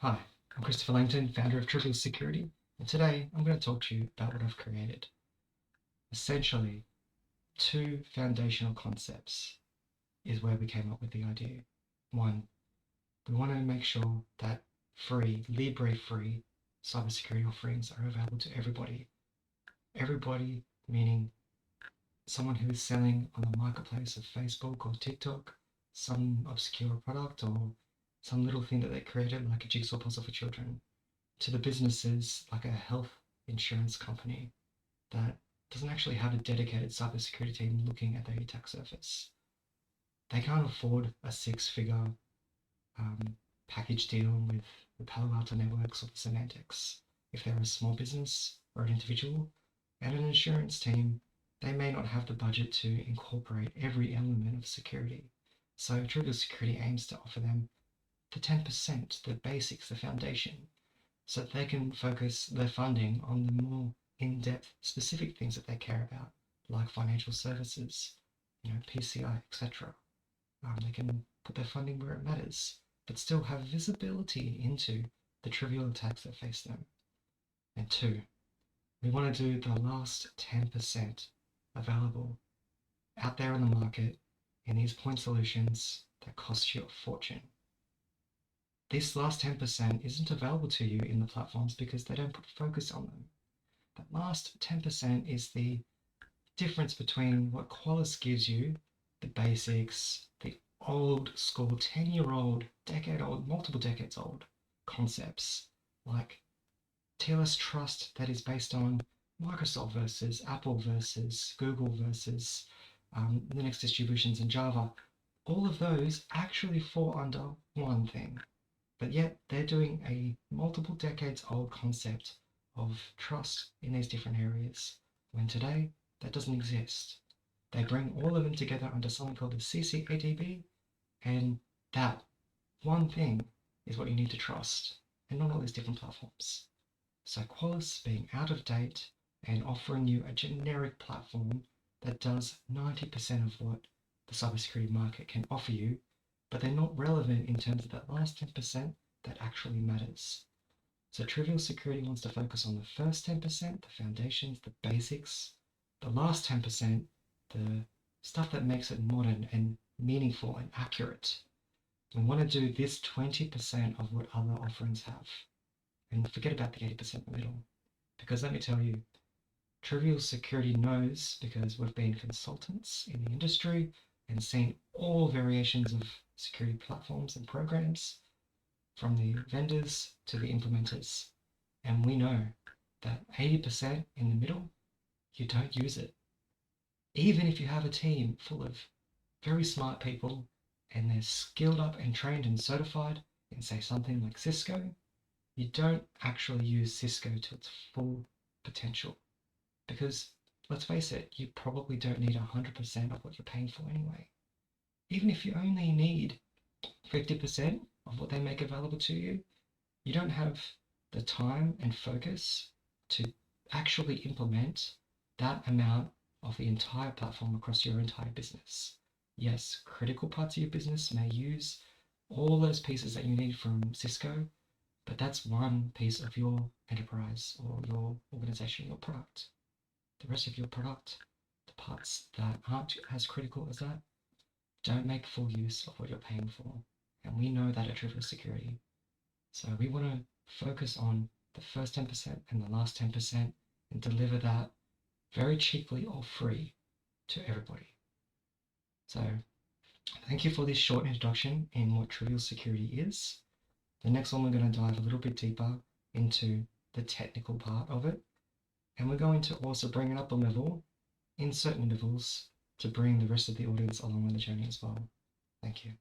Hi, I'm Christopher Langton, founder of Trivial Security, and today I'm going to talk to you about what I've created. Essentially, two foundational concepts is where we came up with the idea. One, we want to make sure that free, Libre-free cybersecurity offerings are available to everybody. Everybody meaning someone who is selling on the marketplace of Facebook or TikTok, some obscure product or some little thing that they created like a jigsaw puzzle for children, to the businesses like a health insurance company that doesn't actually have a dedicated cybersecurity team looking at their attack surface. They can't afford a six-figure package deal with the Palo Alto Networks or the Semantics. If they're a small business or an individual, and an insurance team, they may not have the budget to incorporate every element of security. So Trivial Security aims to offer them the 10%, the basics, the foundation, so that they can focus their funding on the more in-depth specific things that they care about, like financial services, PCI, etc. They can put their funding where it matters, but still have visibility into the trivial attacks that face them. And two, we want to do the last 10% available out there in the market in these point solutions that cost you a fortune. This last 10% isn't available to you in the platforms because they don't put focus on them. That last 10% is the difference between what Qualys gives you, the basics, the old school, 10-year-old, decade-old, multiple decades old concepts like TLS trust that is based on Microsoft versus Apple versus Google versus Linux distributions and Java. All of those actually fall under one thing. But yet they're doing a multiple decades old concept of trust in these different areas, when today that doesn't exist. They bring all of them together under something called the CCADB, and that one thing is what you need to trust, and not all these different platforms. So Qualys being out of date and offering you a generic platform that does 90% of what the cybersecurity market can offer you, but they're not relevant in terms of that last 10% that actually matters. So Trivial Security wants to focus on the first 10%, the foundations, the basics, the last 10%, the stuff that makes it modern and meaningful and accurate. We want to do this 20% of what other offerings have, and forget about the 80% in the middle. Because let me tell you, Trivial Security knows, because we've been consultants in the industry and seen all variations of security platforms and programs, from the vendors to the implementers. And we know that 80% in the middle, you don't use it. Even if you have a team full of very smart people and they're skilled up and trained and certified in, say, something like Cisco, you don't actually use Cisco to its full potential. Because, let's face it, you probably don't need 100% of what you're paying for anyway. Even if you only need 50% of what they make available to you, you don't have the time and focus to actually implement that amount of the entire platform across your entire business. Yes, critical parts of your business may use all those pieces that you need from Cisco, but that's one piece of your enterprise or your organization, your product. The rest of your product, the parts that aren't as critical as that, don't make full use of what you're paying for. And we know that at Trivial Security. So we want to focus on the first 10% and the last 10% and deliver that very cheaply or free to everybody. So thank you for this short introduction in what Trivial Security is. The next one, we're going to dive a little bit deeper into the technical part of it. And we're going to also bring it up a level in certain intervals to bring the rest of the audience along on the journey as well. Thank you.